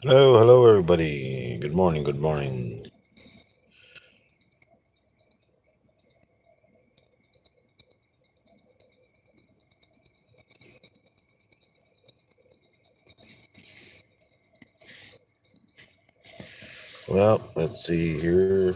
Hello, hello, everybody. Good morning, good morning. Well, let's see here.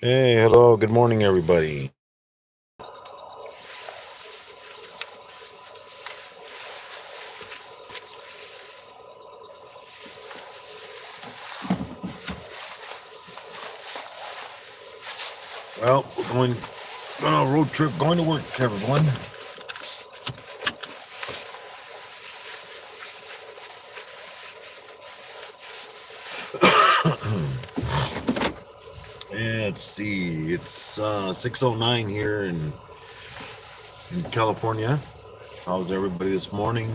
Hey, hello, good morning, everybody. Well, we're going on a road trip, going to work, everyone. Yeah, let's see. It's 6:09 here in California. How's everybody this morning?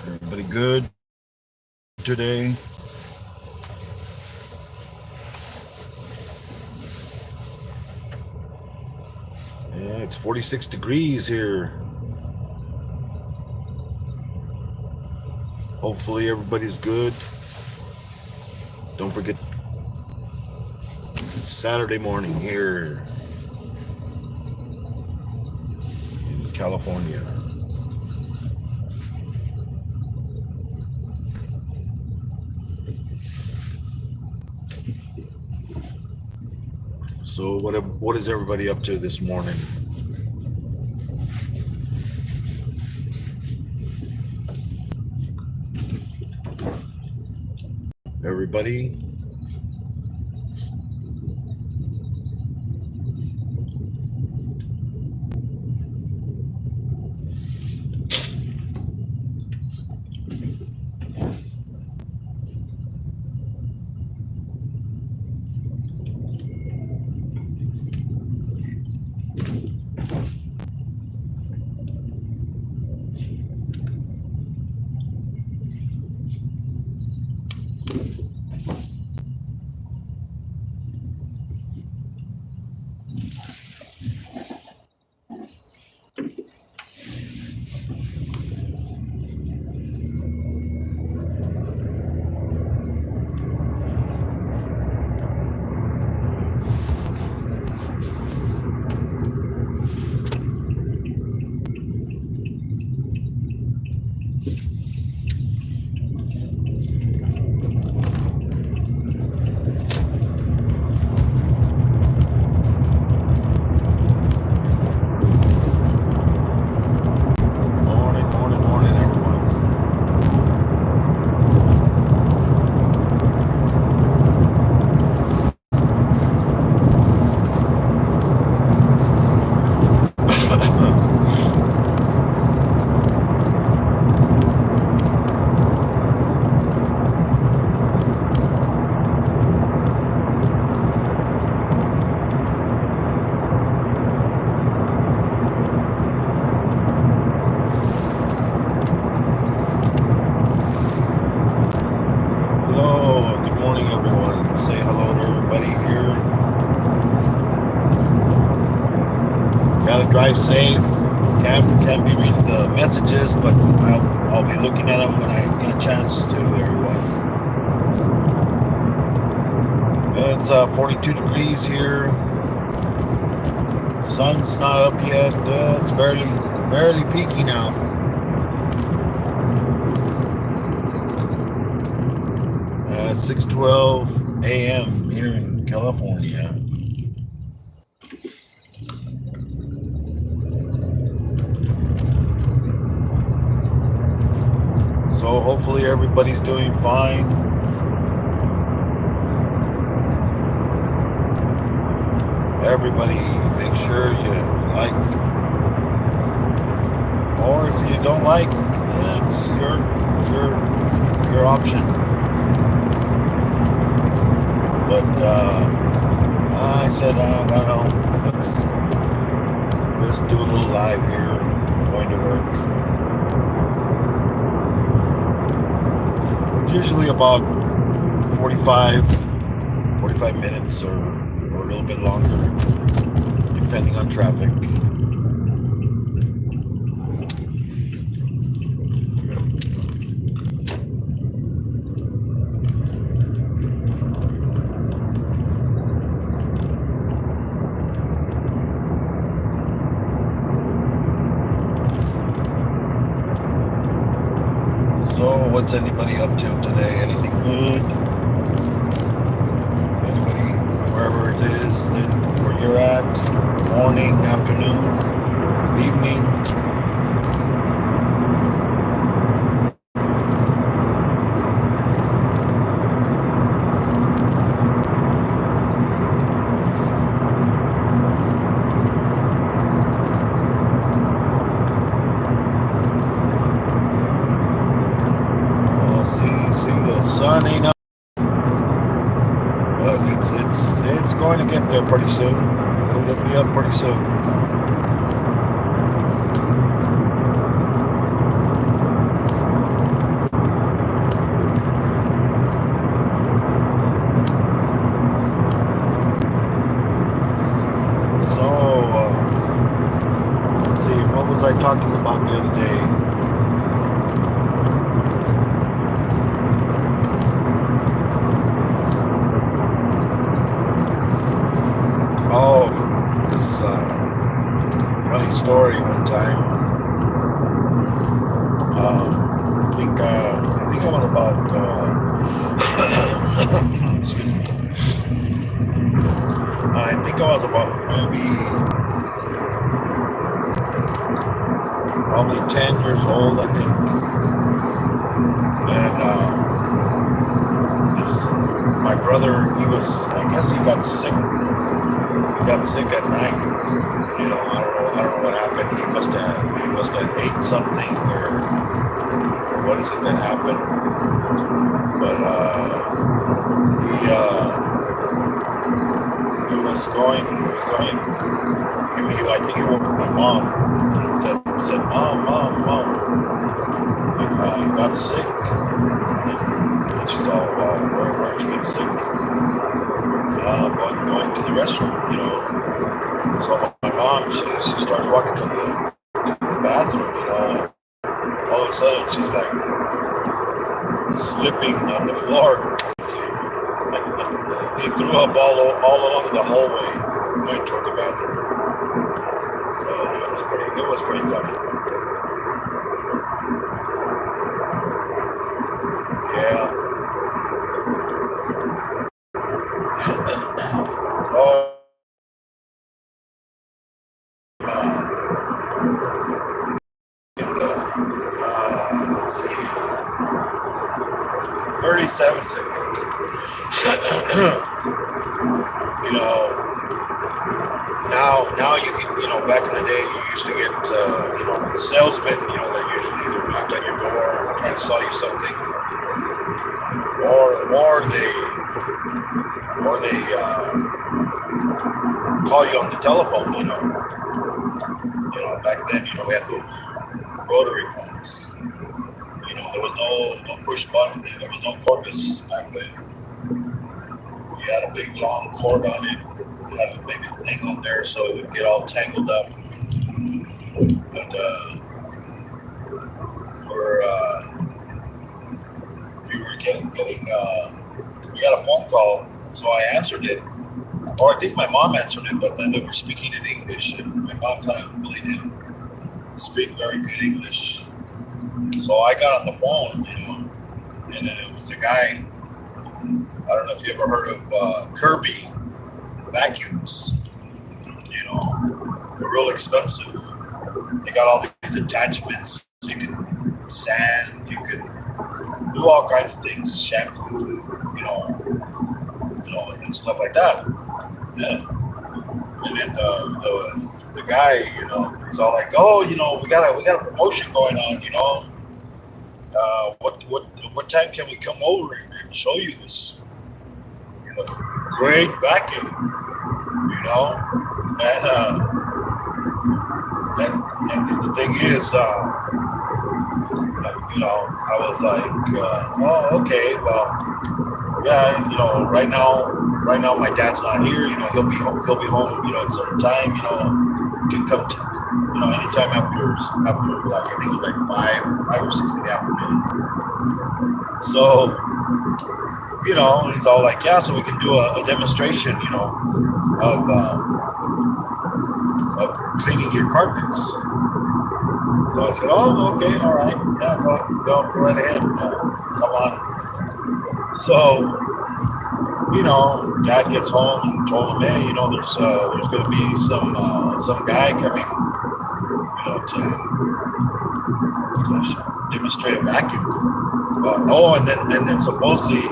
Everybody good today? Yeah, it's 46 degrees here. Hopefully, everybody's good. Don't forget Saturday morning here in California. So what is everybody up to this morning? Everybody? Morning, morning, morning, everyone. Hello, good morning, everyone. Say hello to everybody here. Gotta drive safe. Can't be reading the messages, but I'll be looking at them when I get a chance to. Everyone. It's 42 degrees here. Sun's not up yet. It's barely peaking out. 6:12 a.m. here in California. So hopefully everybody's doing fine. Everybody, make sure you like, or if you don't like, it's your option. But I said, I don't know, let's do a little live here. Going to work. Usually about 45 minutes or a little bit longer, depending on traffic. So, what's anybody up to today? Anything good? Anybody, wherever it is, where you're at? Morning, afternoon, evening? See, the sun ain't up, but it's going to get there pretty soon. It'll be up pretty soon. So, let's see, what was I talking about the other day? Oh, this funny story one time. I think I was about excuse me. I think I was about maybe probably 10 years old, I think. And my brother, I guess he got sick. He got sick at night. You know, I don't know what happened. He must have ate something, or what is it that happened? But I think he woke up my mom and said, Mom, he got sick. And she's all, well, where'd you get sick? Going to the restroom, you know. So my mom, she starts walking to the bathroom, you know. All of a sudden, she's like slipping on the floor. See, he threw up all along the hallway, going toward the bathroom. So it was pretty funny. Yeah. Oh. Let's see. Early 70s, I think. You know, now you can, you know, back in the day, you used to get, you know, salesmen, you know, that usually either knocked on your door trying to sell you something, or they call you on the telephone, you know. You know, back then, you know, we had those rotary phones. You know, there was no push button, there was no cordless back then. We had a big long cord on it. We had a big thing on there so it would get all tangled up. But we were getting we got a phone call, so I answered it. Or I think my mom answered it, but then they were speaking in English, and my mom kind of really didn't speak very good English. So I got on the phone, you know, and then it was the guy don't know if you ever heard of Kirby vacuums. You know, they're real expensive. They got all these attachments. You can sand. You can do all kinds of things. Shampoo. And stuff like that. Yeah. And then the guy, he's all like, "Oh, we got a promotion going on. What time can we come over and show you this? Great vacuum. And and the thing is, I was like, oh, okay, well, yeah, right now my dad's not here. He'll be home. At a certain time. Can come to, anytime after like I think it was like 5 or 6 in the afternoon. So, he's all like, yeah, so we can do a demonstration, of cleaning your carpets. So I said, oh, okay, all right, yeah, go right ahead, come on. So, Dad gets home and told him, hey, there's going to be some guy coming, to demonstrate a vacuum. And then supposedly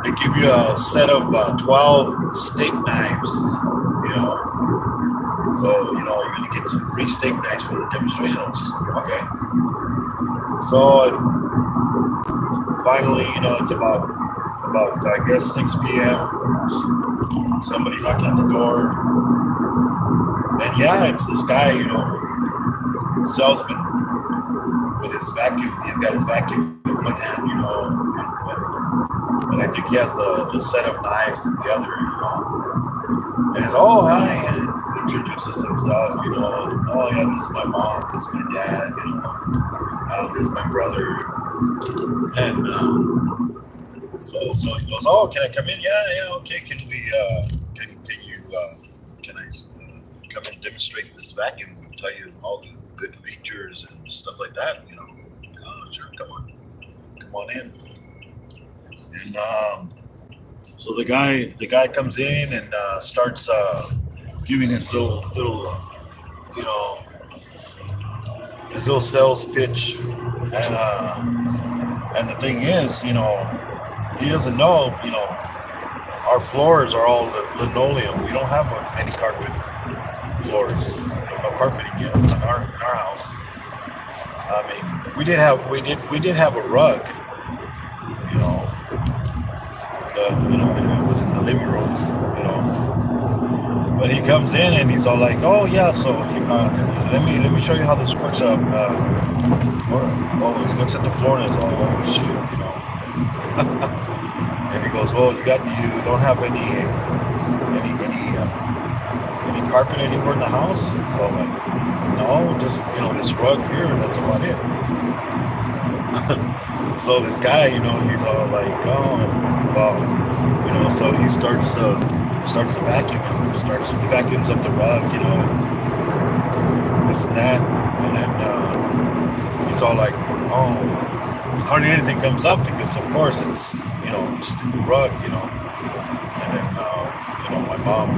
they give you a set of 12 steak knives, So, you're going to get some free steak knives for the demonstrations. Okay. So, finally, it's about I guess 6 p.m. Somebody knocking at the door. And yeah, it's this guy, salesman with his vacuum. He's got his vacuum in one hand, and I think he has the set of knives in the other, And he's, oh, hi, and introduces himself, oh yeah, this is my mom, this is my dad, this is my brother. And so he goes, oh, can I come in? Yeah, okay. Can I come and demonstrate this vacuum and tell you all the good features and stuff like that? Oh, sure, come on in. And so the guy comes in and starts giving his little his little sales pitch, and the thing is, he doesn't know, our floors are all linoleum. We don't have any carpet floors. No carpeting yet in our house. I mean, we did have a rug. It was in the living room. But he comes in and he's all like, oh yeah, so let me show you how this works out. He looks at the floor and he's all, oh shoot, And he goes, well, you don't have any carpet anywhere in the house? So I'm like, no, just this rug here, and that's about it. So this guy, he's all like, oh, well, so he starts the vacuum and he vacuums up the rug, and this and that, and then he's all like, oh. Hardly anything comes up because, of course, it's, just a rug, and then, my mom,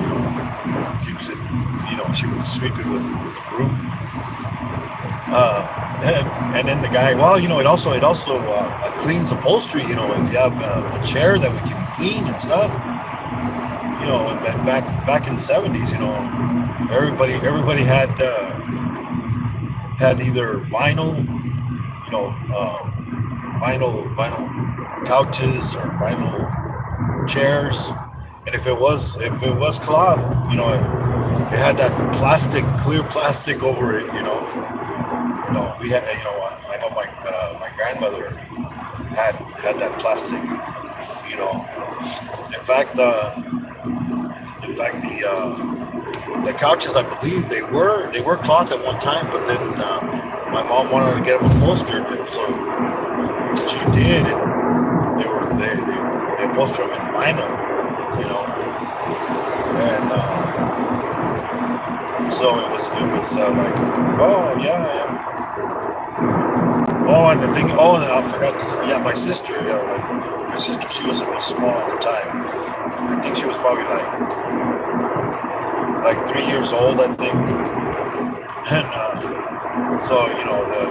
keeps it, she would sweep it with a broom. And then the guy, well, it also cleans upholstery, if you have a chair that we can clean and stuff, and back in the 70s, everybody had either vinyl couches or vinyl chairs, and if it was cloth, it had that clear plastic over it, we had, I know my grandmother had that plastic, in fact the couches, I believe they were cloth at one time, but then my mom wanted to get them upholstered, and so she did, and they upholstered them in vinyl, and so it was like, oh yeah. Oh, and the thing, and I forgot to say, yeah, my sister sister, she was small at the time. I think she was probably like 3 years old, I think. And so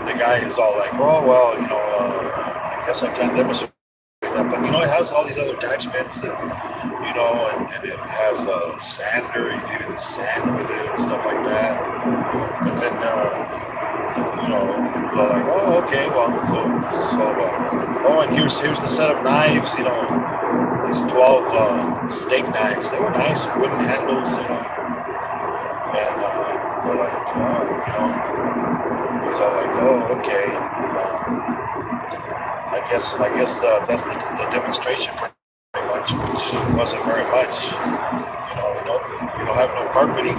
the guy is all like, oh well, I guess I can't demonstrate that, but it has all these other attachments, and it has a sander. You can even sand with it and stuff like that. But then they're like, oh, okay, well, oh, and here's the set of knives, these 12 steak knives. They were nice, wooden handles, and they're like, he's all like, oh, okay. I guess that's the demonstration pretty much, which wasn't very much. We don't have no carpeting,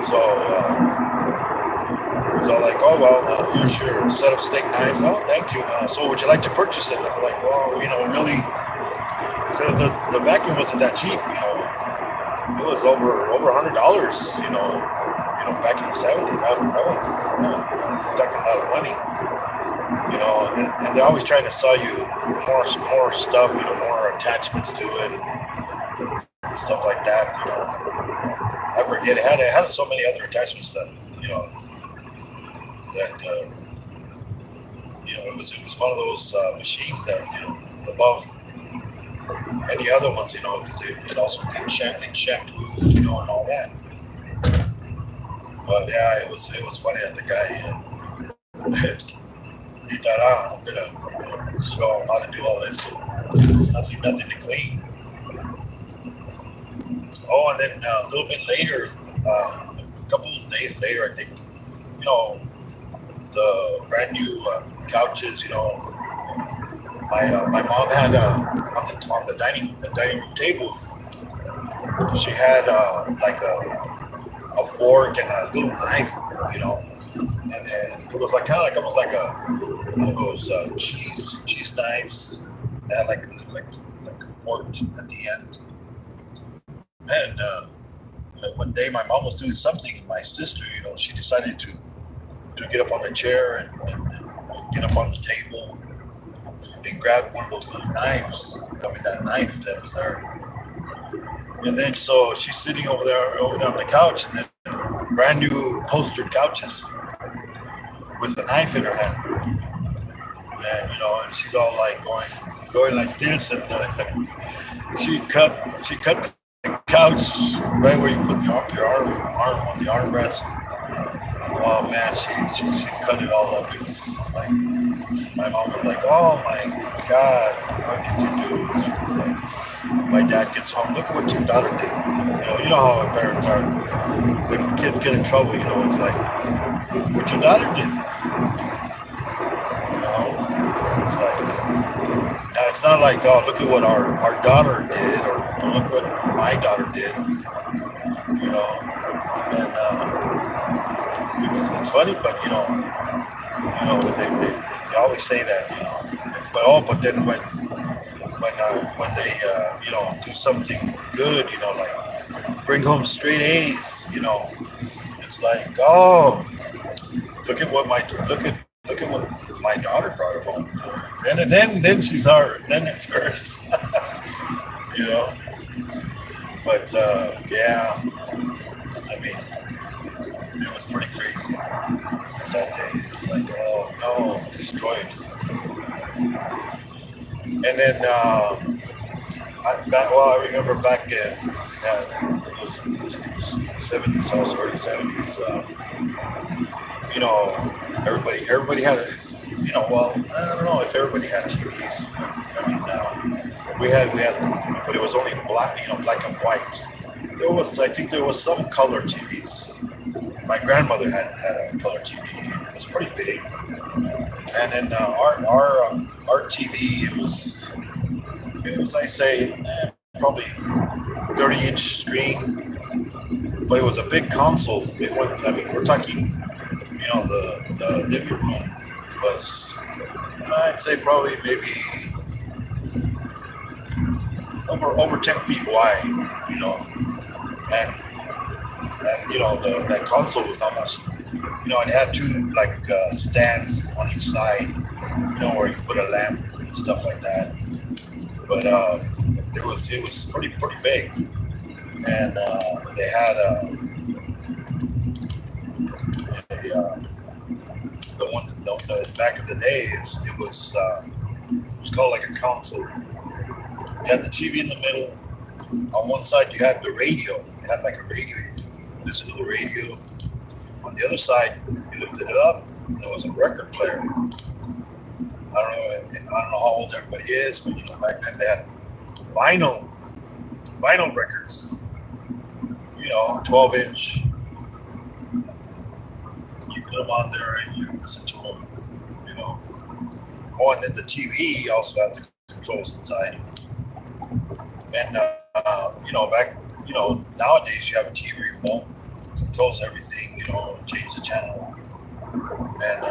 so. He's all like, oh, well, here's your set of steak knives. Oh, thank you. So would you like to purchase it? And I'm like, well, really, he said the vacuum wasn't that cheap, It was over $100, back in the 70s. That was talking a lot of money, and they're always trying to sell you more stuff, more attachments to it and stuff like that, I forget. It had so many other attachments that, it was one of those machines that above any other ones, because it also did shampoo, and all that. But yeah, it was funny that the guy he thought, I'm gonna show him how to do all this, but there's nothing to clean. Oh, and then a little bit later, a couple of days later, I think, the brand new couches. My mom had on the dining room table. She had like a fork and a little knife, and then it was like kind of like almost like one of those cheese knives that had like a fork at the end. And one day my mom was doing something, and my sister, she decided to get up on the chair and get up on the table and grab one of those little knives. That knife that was there. And then so she's sitting over there on the couch, and then brand new upholstered couches with a knife in her hand. And and she's all like going like this, and she cut the couch right where you put your arm on the armrest. Oh man, she cut it all up. It was like, my mom was like, oh my God, what did you do? She was like, my dad gets home, look at what your daughter did. You know how our parents are. When kids get in trouble, it's like, look at what your daughter did. It's like, now it's not like, oh, look at what our daughter did, or look what my daughter did. And it's funny, but they always say that, but then when they do something good, like bring home straight A's, it's like, oh, look at what my daughter brought home. Then she's ours. Then it's hers. But yeah, I mean, it was pretty crazy that day. Like, oh no, destroyed. And then I remember back in it was in the 70s, also early 70s. Everybody had well, I don't know if everybody had TVs, but I mean, we had, but it was only black, black and white. I think there was some color TVs. My grandmother had a color TV, and it was pretty big. And then our TV, it was I say probably 30-inch screen, but it was a big console. We're talking, the living room was, I'd say probably maybe over 10 feet wide, and that console was almost, it had two stands on each side, where you put a lamp and stuff like that. but it was pretty big, and they had the one the back in the day. It was called like a console. You had the TV in the middle. On one side, you had the radio. You had like a radio. You could listen to the radio. On the other side, you lifted it up, and there was a record player. I don't know how old everybody is, but back then they had vinyl records. 12-inch. You put them on there and you listen to them. Oh, and then the TV also had the controls inside. And nowadays you have a TV remote, controls everything. Change the channel. And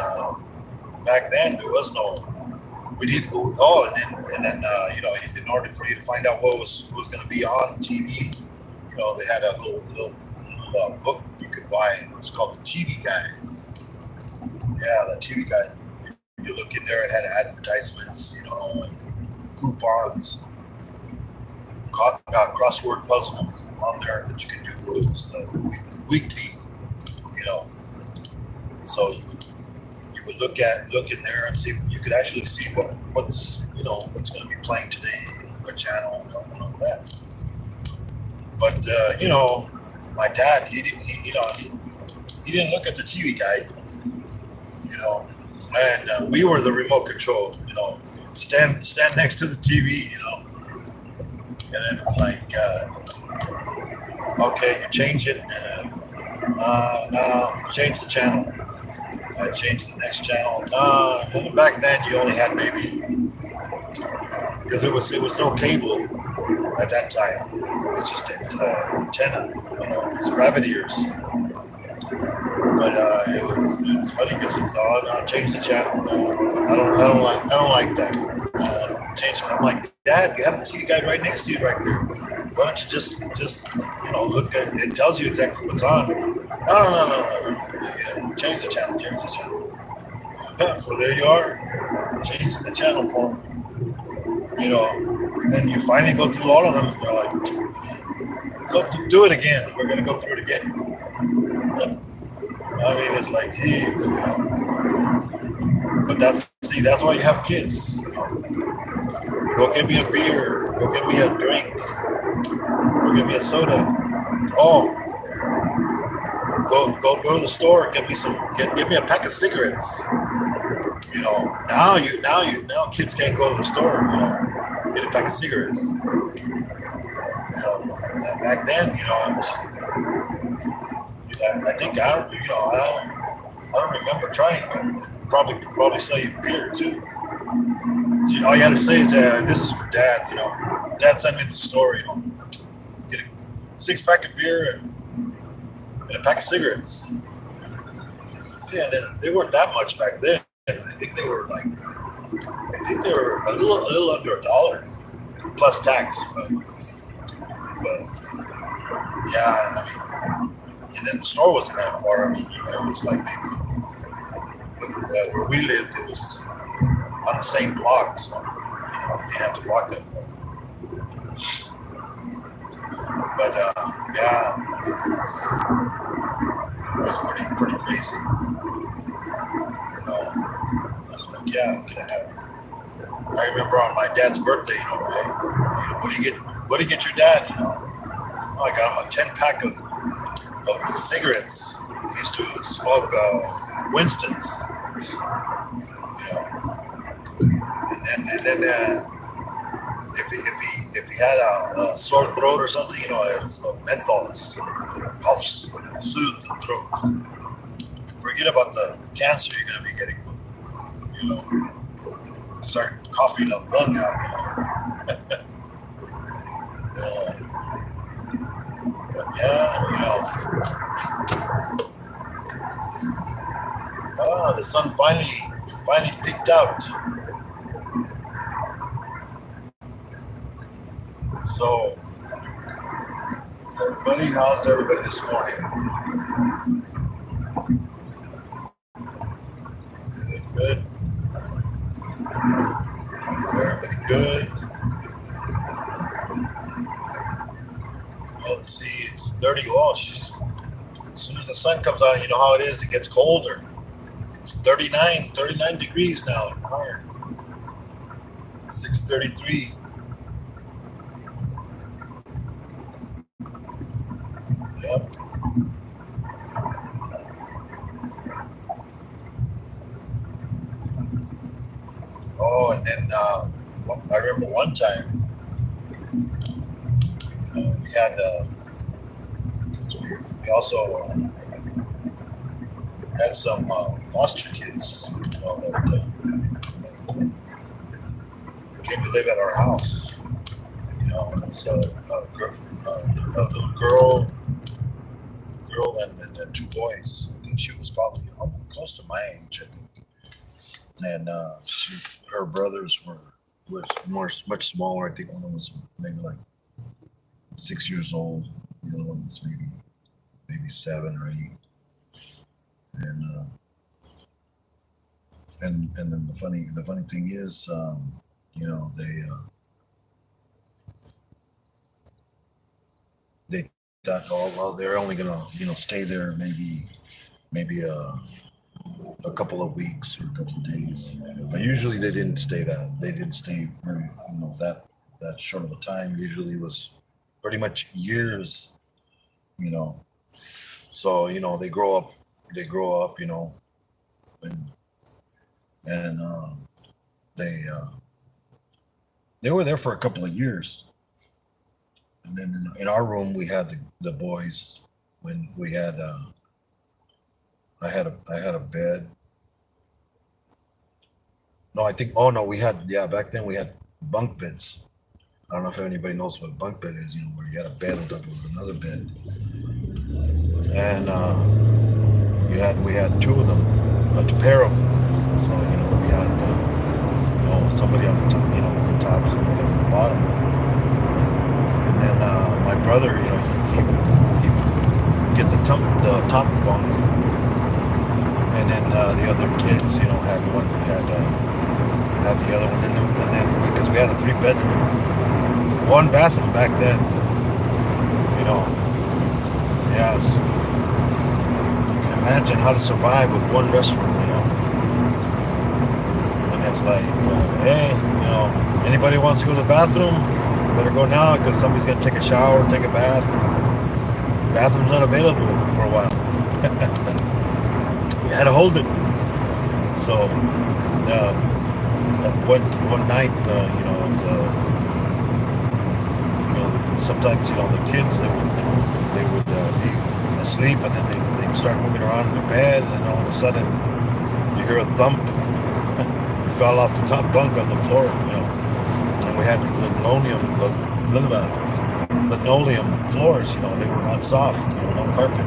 back then there was no. We did. Oh, and then in order for you to find out what was going to be on TV, they had a little book you could buy. It was called the TV Guide. Yeah, the TV Guide. You look in there, it had advertisements, and coupons, crossword puzzle on there that you could do. It was the weekly, So you would look in there and see. You could actually see what's going to be playing today, what channel, and all that. But my dad, he didn't look at the TV Guide, and we were the remote control, stand next to the TV, and then it's like, okay, you change it, and no, change the channel. I changed the next channel. And back then you only had maybe, because it was no cable at that time. It was just antenna, it's rabbit ears. But it's funny because it's I'll change the channel. I don't like that. Change it. I'm like, Dad, you have the TV Guide right next to you, right there. Why don't you just look at it? It tells you exactly what's on. No. Yeah, change the channel. So there you are, changing the channel for them. And then you finally go through all of them. And they're like, go do it again. We're gonna go through it again. I mean, it's like, geez, But that's why you have kids. Go get me a beer. Go get me a drink. Go get me a soda. Oh, go to the store. Get me a pack of cigarettes. Now kids can't go to the store. Get a pack of cigarettes. Back then, I think I don't remember trying, but probably sell you beer too. All you have to say is, "This is for Dad." Dad sent me to the store. Get a 6-pack of beer and a pack of cigarettes. Yeah, they weren't that much back then. I think they were a little under $1 plus tax. But yeah, I mean. And then the store wasn't that far. I mean, it was like maybe where we lived, it was on the same block, so you didn't have to walk that far. But yeah, it was pretty crazy. I was like, yeah, I'm gonna have. I remember on my dad's birthday, what do you get your dad? I got him a 10-pack of cigarettes. He used to smoke Winston's, and then if he had a sore throat or something, it was menthols helps soothe the throat. Forget about the cancer you're gonna be getting. Start coughing a lung out. But yeah, the sun finally peaked out. So, everybody, how's everybody this morning? Is it good? Everybody good? Well, see, it's 30. Oh, as soon as the sun comes out, you know how it is. It gets colder. It's 39 degrees now in Iron. 6:33. Yep. Oh, and then I remember one time, we had, 'cause we also had some foster kids, that came to live at our house. It was a little girl and then two boys. I think she was probably close to my age, I think. And her brothers were much smaller. I think one of them was maybe like 6 years old. The other one was maybe 7 or 8. And and then the funny thing is, they thought, oh well, they're only gonna stay there maybe a couple of weeks or a couple of days. But usually they didn't stay that. They didn't stay very that short of a time. Usually it was pretty much years. You know, so they grow up. They grow up. And and they they were there for a couple of years. And then in our room we had the boys. When we had I had a bed. No, I think. Oh no, we had, yeah. Back then we had bunk beds. I don't know if anybody knows what a bunk bed is. Where you had a bed on top of another bed, and we had two of them, a pair of them. So we had somebody on top, somebody on the bottom, and then my brother, he would get the top bunk, and then the other kids, had one. We had the other one, and then because we had a 3 bedroom, 1 bathroom back then. Yeah, you can imagine how to survive with one restroom. And it's like, hey, anybody wants to go to the bathroom, you better go now because somebody's gonna take a shower, take a bath. Bathroom's not available for a while. You had to hold it. So one night, sometimes the kids, they would be asleep, and then they'd start moving around in their bed, and then all of a sudden you hear a thump. You fell off the top bunk on the floor. And we had linoleum floors. They were not soft. No carpet,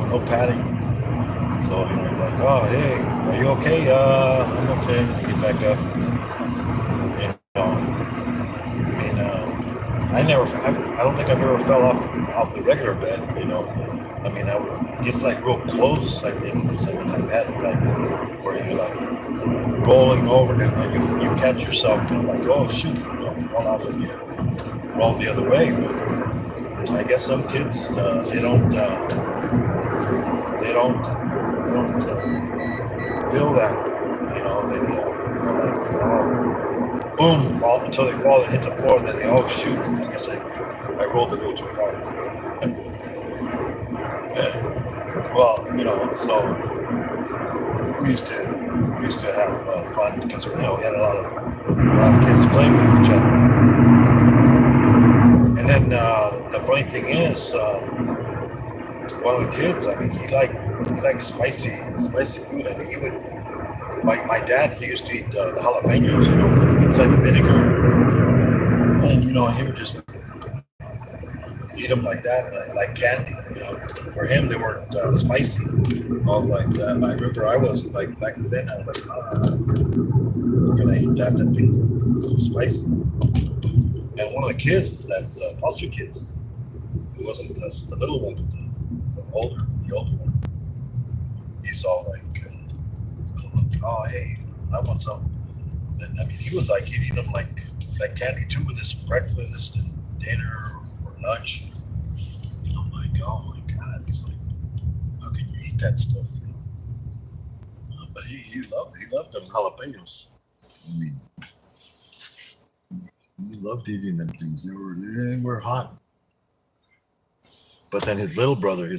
no padding. So you're like, oh hey, are you okay? I'm okay. And you get back up. I don't think I've ever fell off the regular bed. I would get like real close. I think because I've had like where you're like rolling over, and then you catch yourself, like, oh shoot, fall off, and you roll the other way. But I guess some kids, they don't feel that. They're like, oh, boom, fall until they fall and hit the floor, and then they, oh shoot, I guess I rolled a little too far. Well, so we used to have fun because we had a lot of kids to play with each other. And then the funny thing is, one of the kids, he liked spicy food. He would. My dad, he used to eat the jalapenos, inside the vinegar, and he would just eat them like that, like candy. For him, they weren't spicy. I was like, I remember I was like back then. I was like, I'm gonna eat that. That thing's so spicy. And one of the kids, that foster kids, it wasn't the little one, but the older one. He's all like, oh hey, I want some. And he was like eating them like candy too, with his breakfast and dinner or lunch. that stuff. But he loved them jalapenos. I mean, he loved eating them things. They were hot. But then his little brother,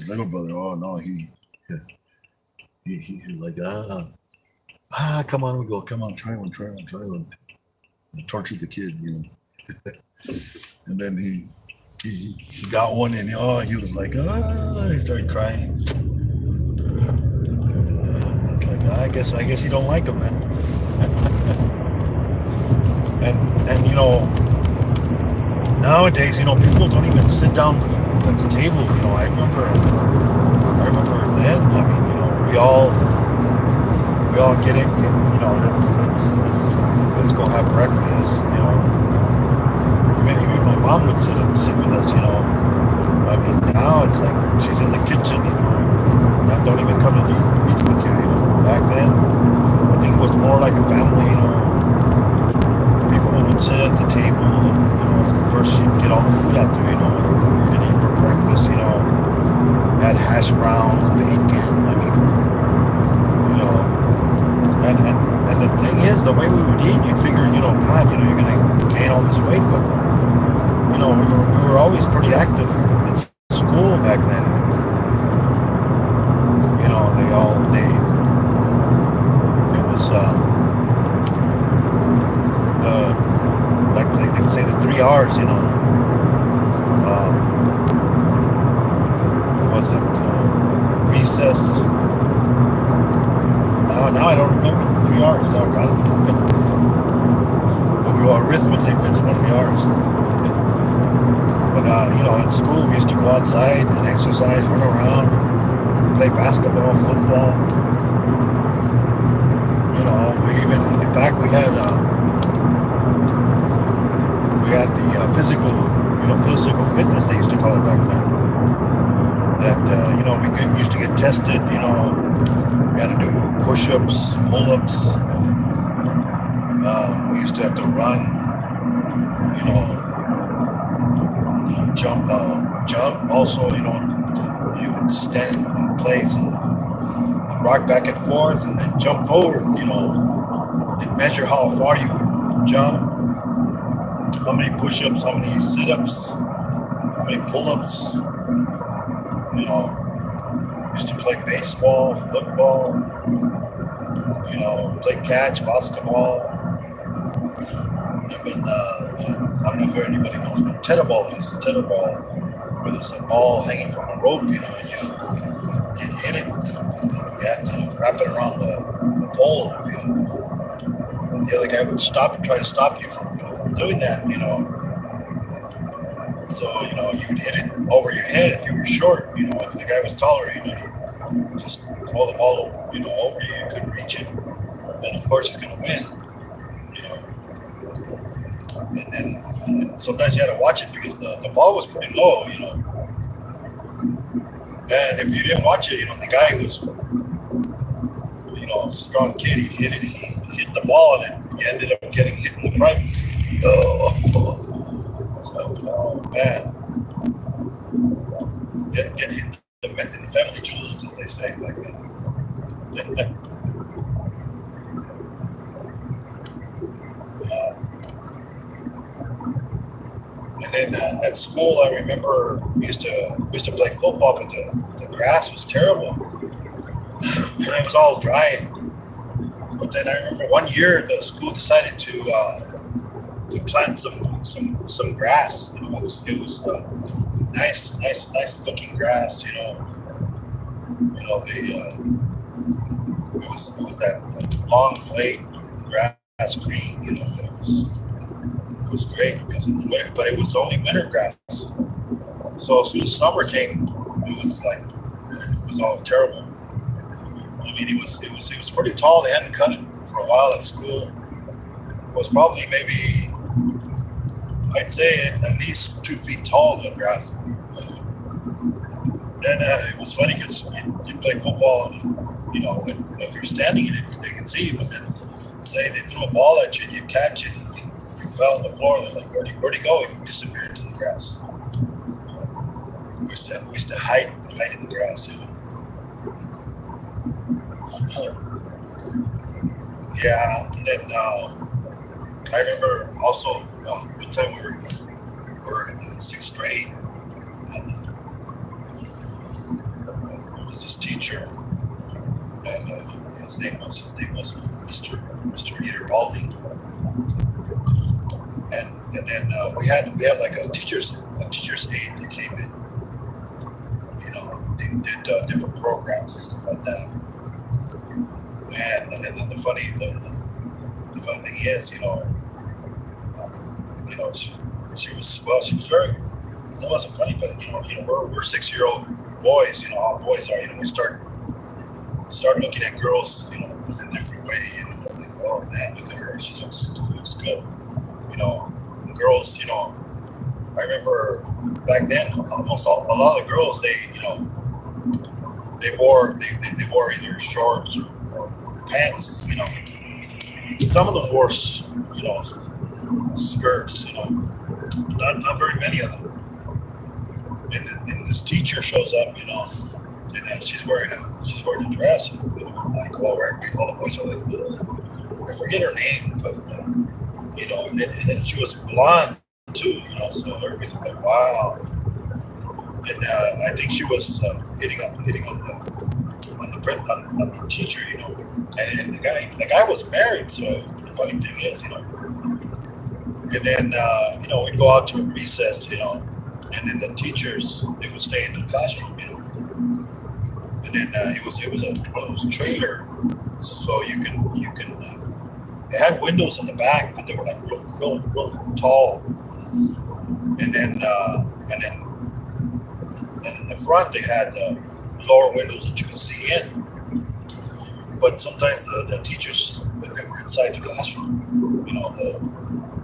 oh no, he like come on, come on, try one. He tortured the kid, and then he got one, and he was like, he started crying. And it's like, I guess you don't like them, man. and nowadays, people don't even sit down at the table. I remember then. I mean, we all get it. Let's go have breakfast. Even my mom would sit with us. I mean, now it's like she's in the kitchen. Don't even come and eat with you. Back then, I think it was more like a family. People would sit at the table and first you'd get all the food out there. Whatever we were gonna eat for breakfast. Had hash browns, bacon. I mean, and the thing is, the way we would eat, you'd figure, God, you're gonna gain all this weight, but we were always pretty active in school back then. Like they would say the 3 R's. What was it? Recess. Now I don't remember the 3 R's. No, I don't know. But we were arithmetic. That's one of the R's. But in school we used to go outside and exercise, run around, play basketball, football. In fact, we had the physical fitness, they used to call it back then. That we used to get tested. We had to do push-ups, pull-ups. We used to have to run. Jump. Also, you would stand in place and rock back and forth, and then jump forward. And measure how far you would jump, how many push-ups, how many sit-ups, how many pull-ups. Used to play baseball, football, play catch, basketball. Even, I don't know if anybody knows, but tetherball, where there's a ball hanging from a rope, and you hit it. You had to wrap it around the pole if you. And the other guy would stop and try to stop you from doing that, So, you would hit it over your head if you were short. If the guy was taller, you just throw the ball over you. You couldn't reach it. Then, of course, he's going to win, And then sometimes you had to watch it because the ball was pretty low, And if you didn't watch it, the guy was, a strong kid, he'd hit it. He hit the ball, and then you ended up getting hit in the privates. It's like, oh man, get hit in the family jewels, as they say back then. And then at school, I remember we used to play football, but the grass was terrible. It was all dry. But then I remember one year the school decided to plant some grass. It was nice looking grass. It was that long blade grass green. It was great because in the winter, but it was only winter grass. So as soon as summer came, it was all terrible. I mean, it was pretty tall. They hadn't cut it for a while at school. It was probably maybe, I'd say at least 2 feet tall, the grass. Then it was funny because you play football, and, if you're standing in it, they can see you. But then, say they threw a ball at you and you catch it, you fell on the floor. They're like, "Where'd he go?" You disappeared into the grass. We used to hide in the grass, Yeah, and then I remember also one time we were in sixth grade, and there was this teacher, and his name was Mr. Eater Aldi, and then we had like a teacher's aide that came in. They did different programs and stuff like that. And then the funny thing is, she was very. It wasn't funny, but we're 6-year-old boys. All boys are. We start looking at girls, in a different way. Like, oh man, look at her. She looks good. And girls. I remember back then, almost a lot of the girls, they wore either shorts or pants. Some of them wore skirts. Not very many of them. And this teacher shows up, and she's wearing a dress. Like all the boys are like, "Ugh." I forget her name, but and then she was blonde too. So everybody's like, wow. And I think she was hitting on the teacher, and the guy was married. So the funny thing is, and then we'd go out to recess, and then the teachers, they would stay in the classroom, and then it was one of those trailer, so you can it had windows in the back, but they were like real tall, and then in the front they had lower windows that you could see in. But sometimes the teachers, when they were inside the classroom,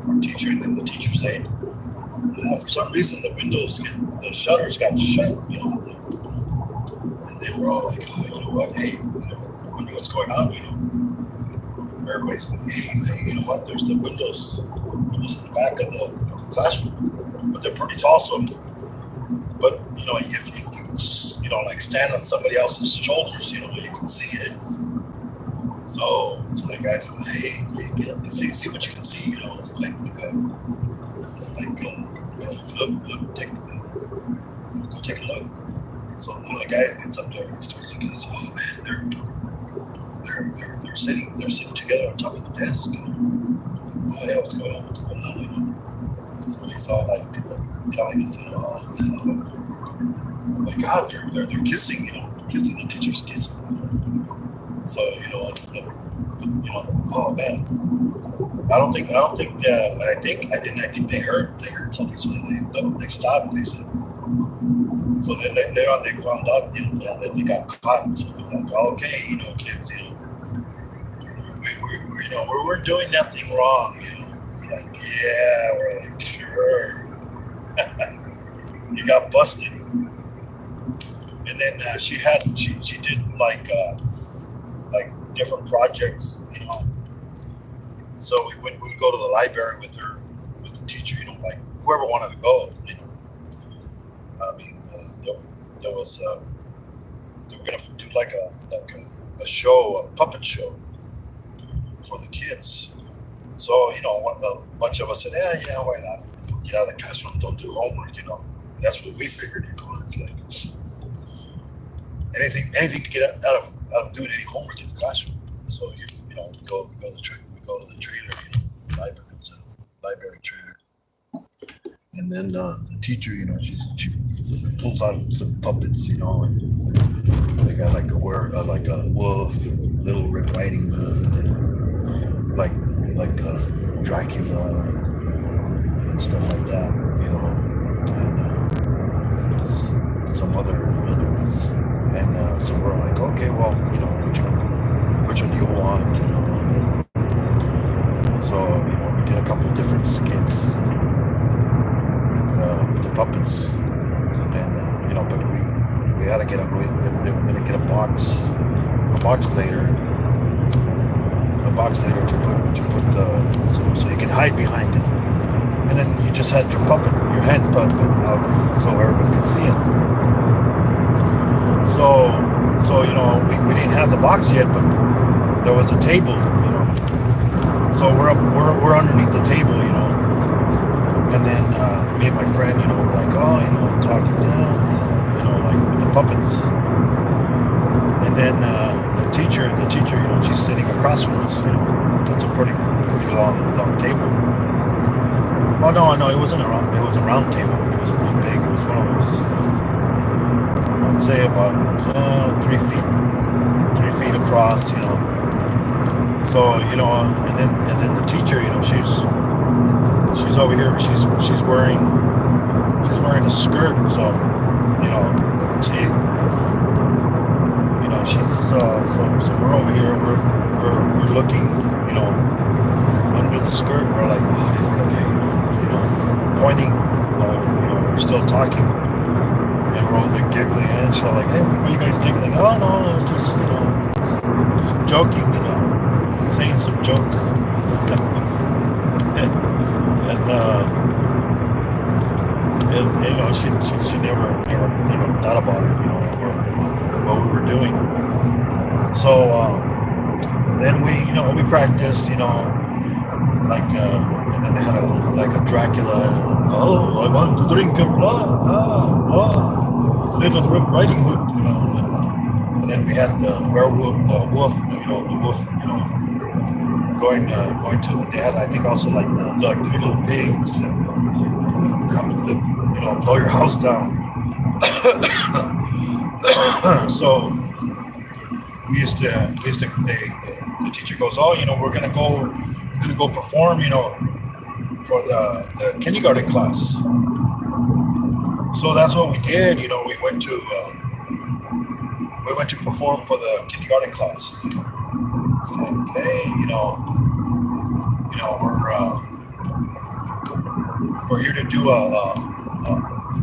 our teacher and then the teacher's aide, for some reason the shutters got shut, and they were all like, oh, you know what, hey, I wonder what's going on, Everybody's like, hey, you know what, there's the windows in the back of the classroom, but they're pretty tall, so, but, if you, like stand on somebody else's shoulders, you can see it. So the guys were like, hey, get up and see what you can see, it's like look, go take a look. So one of the guys gets up there and he starts looking and says, oh man, they're sitting together on top of the desk, Oh yeah, what's going on, So he's all like telling us, oh my God, they're kissing, kissing, the teacher's kissing, So, oh man, I think they heard something, so they stopped. They said, so then later on they found out, that they got caught. So they're like, oh, okay, kids, we're doing nothing wrong, It's like, yeah, we're like, sure, you got busted. And then she did like different projects, So we would go to the library with the teacher, like whoever wanted to go, I mean, there was they were gonna do like a show, a puppet show for the kids. So a bunch of us said, yeah, why not? Get out of the classroom, don't do homework, That's what we figured, It's like anything to get out of doing any homework in the classroom. So we go to the trailer, library. It was a library trailer, and then the teacher, she pulls out some puppets, and they got like a wolf, Little Red Riding Hood, and like Dracula and stuff like that, and some other ones. And so we're like, okay, well, which one do you want, and then, so, we did a couple different skits with the puppets, and, but we had to get up, we were going to get a box later to put the, so you can hide behind it, and then you just had your hand puppet out so everybody could see it. So So, we didn't have the box yet, but there was a table, So we're underneath the table, And then me and my friend, were like, oh, talking down, like with the puppets. And then the teacher, she's sitting across from us, It's a pretty long table. Oh no, it wasn't a round. It was a round table, but it was pretty big. It was one of those. I'd say about 3 feet across, So and then the teacher, she's over here. She's wearing a skirt, so she, so we're over here. We're looking, under the skirt. We're like, hey, pointing. We're still talking, and we're over there giggling. And she's like, hey, what are you guys giggling? Oh no, just joking, saying some jokes. and she never thought about it, what we were doing. So then we practiced, and then they had a Dracula. Oh, I want to drink your blood. Little Red Riding Hood, and then we had the werewolf, the wolf, going to. They had, I think, also like three little pigs and come, blow your house down. So we used to. The teacher goes, oh, we're gonna go perform, for the kindergarten class. So that's what we did. We went to perform for the kindergarten class. It's like, hey, we're here to do a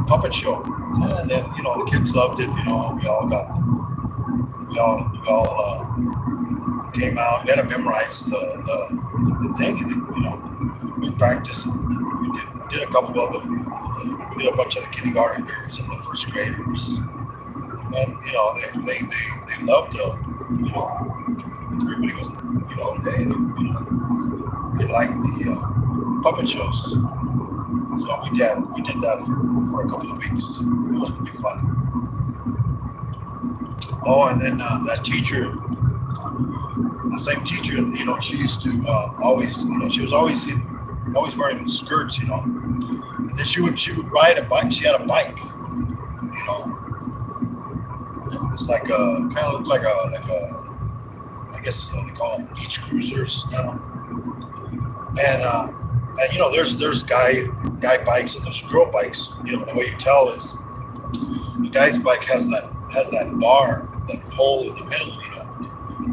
puppet show. And then the kids loved it. We all came out. We had to memorize the thing, and then we practiced. And we did a couple of them. We did a bunch of the kindergartners and the first graders, and they loved everybody was they liked the puppet shows. So we did that for a couple of weeks. It was pretty fun. Oh, and then that teacher, the same teacher, she used to always, she was always wearing skirts, and then she would ride a bike. She had a bike, it's like kind of looked like a, I guess they call them beach cruisers now. And there's guy bikes and there's girl bikes. The way you tell is the guy's bike has that bar, that pole in the middle.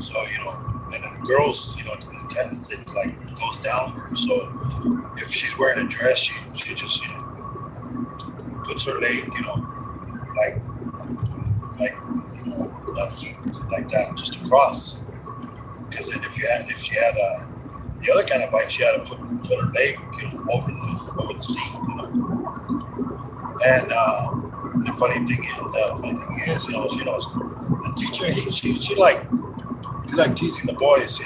So and then girls, it like goes downward. So if she's wearing a dress, she just puts her leg, like that, just across. Because then if she had the other kind of bike, she had to put her leg, over the seat, And the funny thing is, the teacher, she liked teasing the boys, so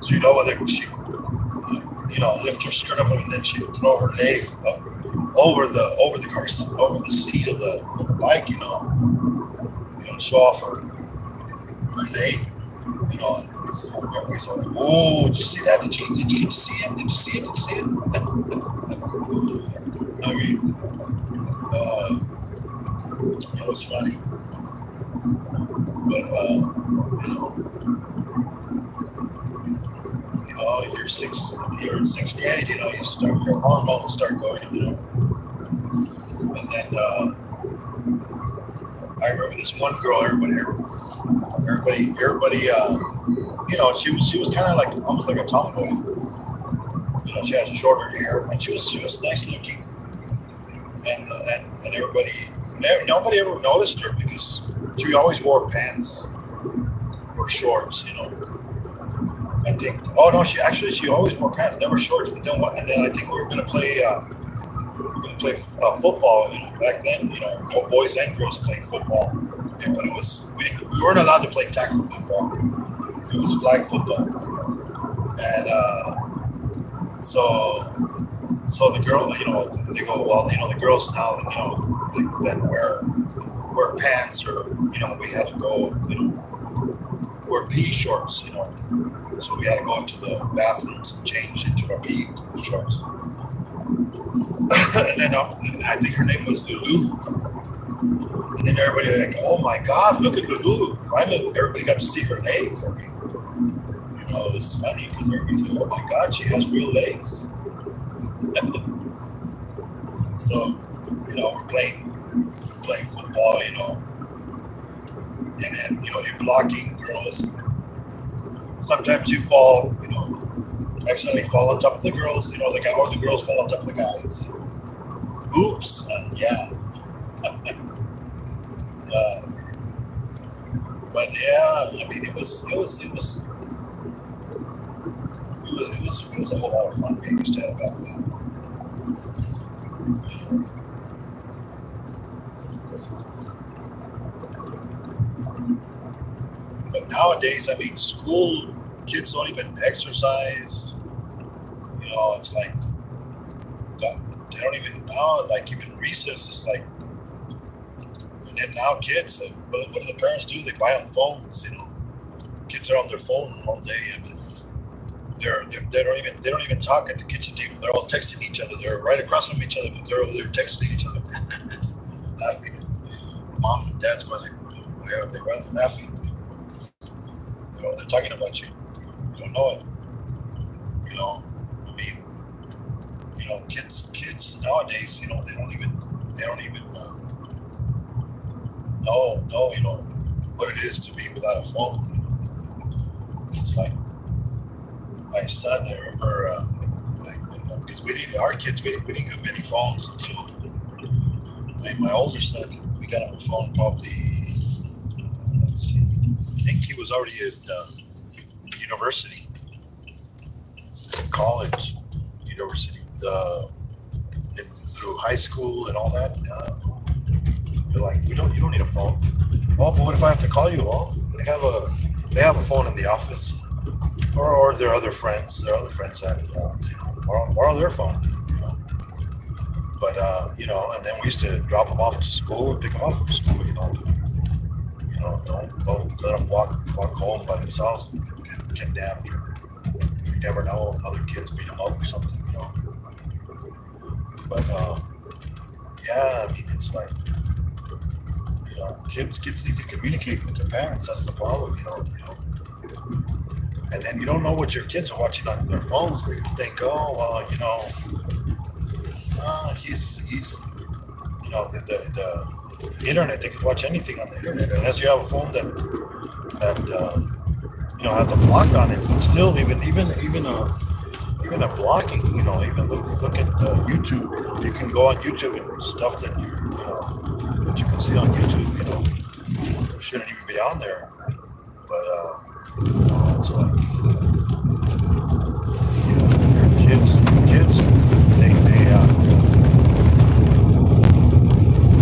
she'd lift her skirt up and then she'd throw her leg up over the seat of the bike, show off her leg, Everybody's like, oh, did you see that? Did you get to see it? Did you see it? I mean, it was funny, but you're in sixth grade, you start, your hormones start going, and then I remember this one girl, everybody, she was kind of like, almost like a tomboy. She had shorter hair, and she was nice looking, and nobody ever noticed her because she always wore pants or shorts, I think. Oh no, she always wore pants, never shorts. But then I think we were gonna play football. Back then, boys and girls played football. Yeah, but we weren't allowed to play tackle football. It was flag football, and so the girl, they go, well, the girls now, that wear pants, or we had to go, wear PE shorts, so we had to go into the bathrooms and change into our PE shorts. And then I think her name was Lulu. And then everybody was like, oh my God, look at Lulu. Finally, everybody got to see her legs. I mean, it was funny because everybody said, oh my God, she has real legs. So, we're playing football, and then, you're blocking girls. Sometimes you fall, accidentally fall on top of the girls, the guy, or the girls fall on top of the guys. Oops, yeah. But yeah, I mean, it was a whole lot of fun we used to have back then. But nowadays, I mean, school kids don't even exercise. It's like they don't even now. Like even recess is like, and then now kids, what do the parents do? They buy them phones. Kids are on their phone all day. I mean, they don't even talk at the kitchen table. They're all texting each other. They're right across from each other, but they're over there texting each other, laughing. Mom and dad's going like, why are they laughing? They're talking about you. You don't know it. I mean, kids nowadays, they don't even know what it is to be without a phone. It's like my son. I remember, because our kids, we didn't get many phones until my older son. We got him a phone probably. Let's see. I think he was already at university, college, university, through high school and all that. They're like, you don't need a phone. Oh, but what if I have to call you? Oh, they have a phone in the office, or their other friends. Their other friends have phones, borrow their phone. But and then we used to drop them off to school and pick them up from school. Don't let them walk home by themselves and get kidnapped. You never know, other kids beat them up or something. But yeah, I mean, it's like, kids need to communicate with their parents. That's the problem, And then you don't know what your kids are watching on their phones. But you think, oh well, he's the internet. They can watch anything on the internet unless you have a phone that has a block on it. But still, even a blocking, even look at YouTube. You can go on YouTube and stuff that that you can see on YouTube. Shouldn't even be on there. But it's like, kids,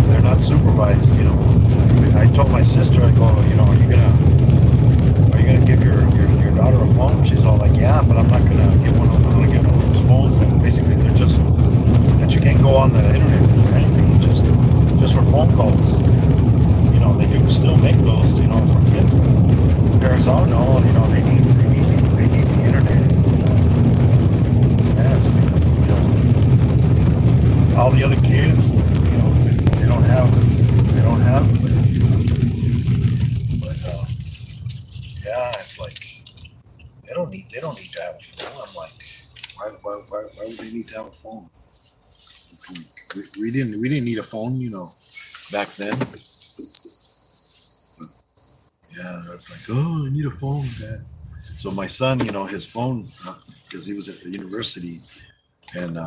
they're not supervised. I told my sister, I go, are you gonna give your daughter a phone? She's all like, yeah, but I'm not gonna get one. I'm gonna get one of those phones that basically they're just that you can't go on the internet or anything, just for phone calls. They do still make those, for kids. Parents all know, they need the internet. Yeah, because all the other kids, they don't have. But yeah, it's like they don't need to have a phone. I'm like, why would they need to have a phone? It's like, we didn't need a phone, back then. Yeah, it's like, oh, I need a phone, Dad. So my son, his phone, because he was at the university, and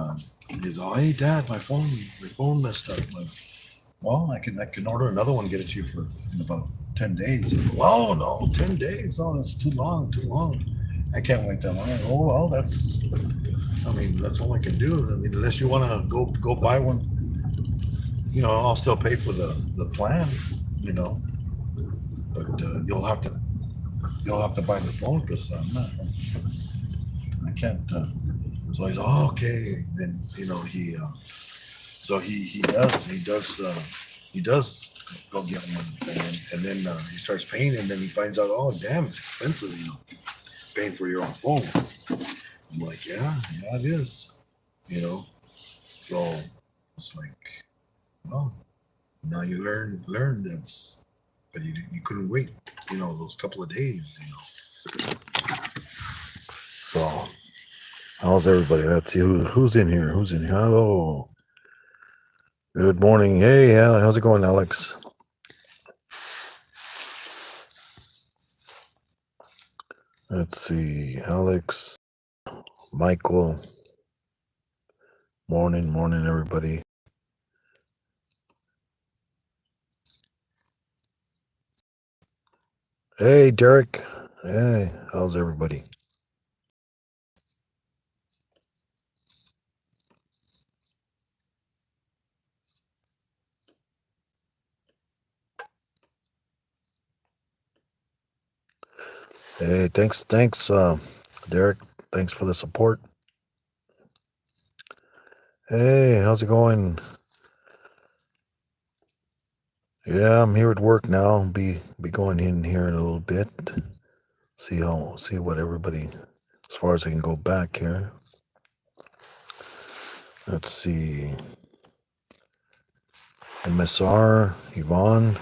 he's all, hey, Dad, my phone messed up. Like, well, I can order another one, get it to you in about 10 days. Oh no, 10 days? Oh, that's too long. I can't wait that long. Oh well, that's all I can do. I mean, unless you want to go buy one, I'll still pay for the plan, but you'll have to buy the phone because I can't. So he's okay. Then so he does go get one, and then he starts paying, and then he finds out, oh damn, it's expensive, paying for your own phone. I'm like, yeah, it is, So it's like, oh, now you learn that's, but you couldn't wait, those couple of days. So how's everybody? Let's see who's in here. Who's in here? Hello. Good morning. Hey, how's it going, Alex? Let's see, Alex, Michael. Morning, everybody. Hey, Derek. Hey, how's everybody? Hey, thanks, Derek. Thanks for the support. Hey, how's it going? Yeah, I'm here at work now. Be going in here in a little bit. See what everybody, as far as I can go back here. Let's see. MSR, Yvonne.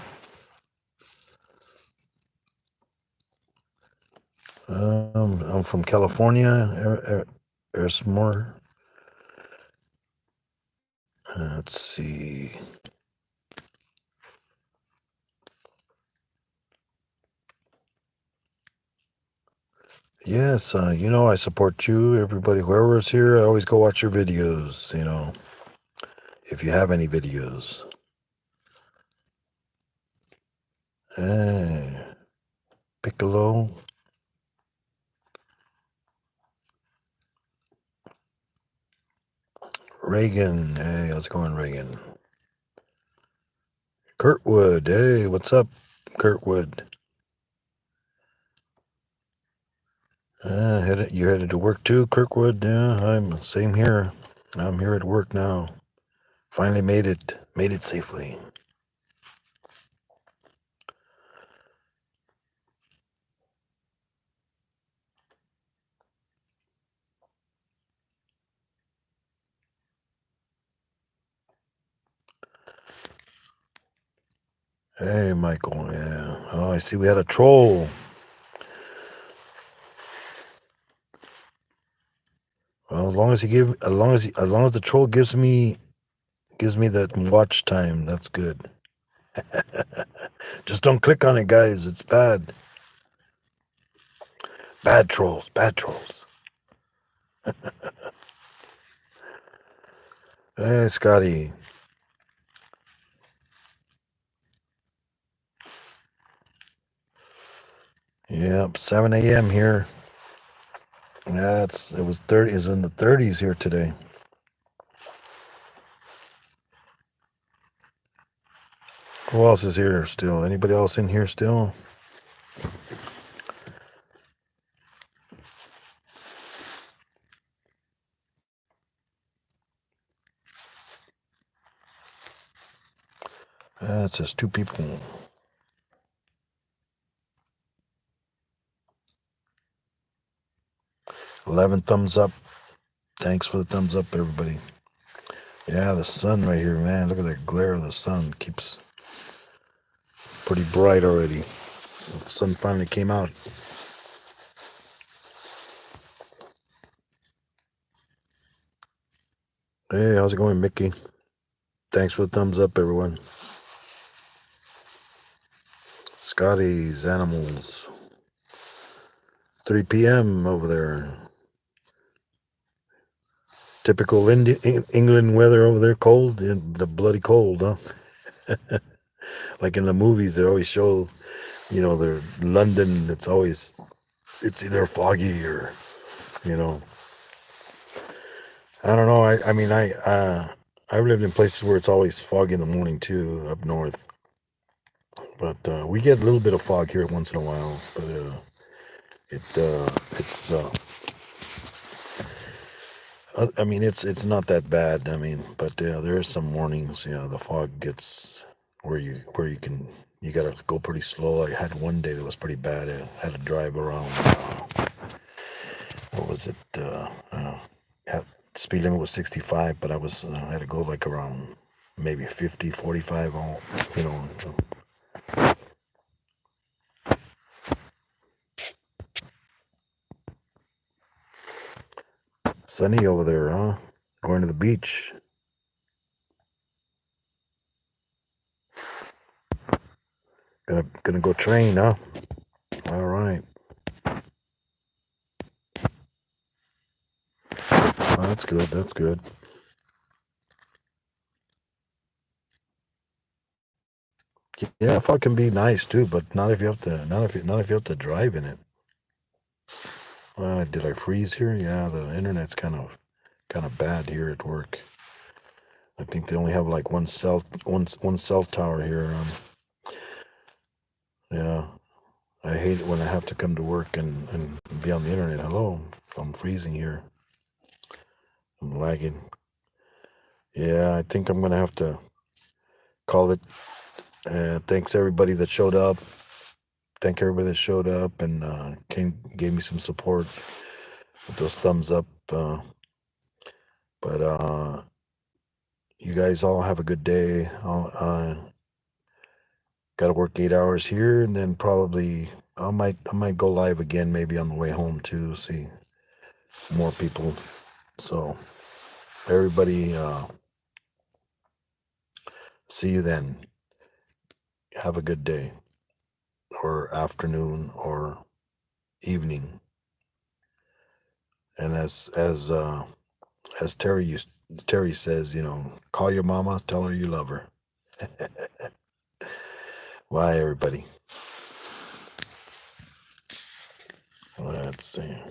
I'm from California, Ersmore. Let's see. Yes, I support you. Everybody, whoever's here, I always go watch your videos, if you have any videos. Hey, Piccolo. Reagan. Hey, how's it going, Reagan? Kurtwood. Hey, what's up, Kurtwood? You're headed to work too, Kirkwood? Yeah, I'm same here. I'm here at work now. Finally made it safely. Hey, Michael. Yeah. Oh, I see we had a troll. Well, as long as the troll gives me that watch time, that's good. Just don't click on it, guys. It's bad. Bad trolls. Bad trolls. Hey, Scotty. Yep, 7 a.m. here. Yeah, it was 30. It's in the 30s here today. Who else is here still? Anybody else in here still? It says 2 people. 11 thumbs up. Thanks for the thumbs up, everybody. Yeah, the sun right here, man. Look at that glare of the sun. Keeps pretty bright already. The sun finally came out. Hey, how's it going, Mickey? Thanks for the thumbs up, everyone. Scotty's Animals. 3 p.m. over there. Typical England weather over there, cold, the bloody cold, huh? Like in the movies, they always show, they're London. It's either foggy or, I don't know. I mean, I've lived in places where it's always foggy in the morning too, up north. But we get a little bit of fog here once in a while. But I mean, it's not that bad. I mean, but there are some mornings. The fog gets where you can you gotta go pretty slow. I had one day that was pretty bad. I had to drive around. What was it? At speed limit was 65, but I had to go like around maybe 50, 45. All you know. Sunny over there, huh? Going to the beach. Gonna go train, huh? All right. Oh, that's good. That's good. Yeah, fog can be nice too, but not if you have to. Not if you have to drive in it. Did I freeze here? Yeah, the internet's kind of bad here at work. I think they only have like one cell tower here. Yeah, I hate it when I have to come to work and be on the internet. Hello, I'm freezing here. I'm lagging. Yeah, I think I'm gonna have to call it. Thanks everybody that showed up. Thank everybody that showed up and gave me some support with those thumbs up. But you guys all have a good day. Got to work 8 hours here, and then probably I might go live again, maybe on the way home too. See more people. So everybody, see you then. Have a good day, or afternoon, or evening. And as Terry says, call your mama, tell her you love her. Bye, everybody. Let's see.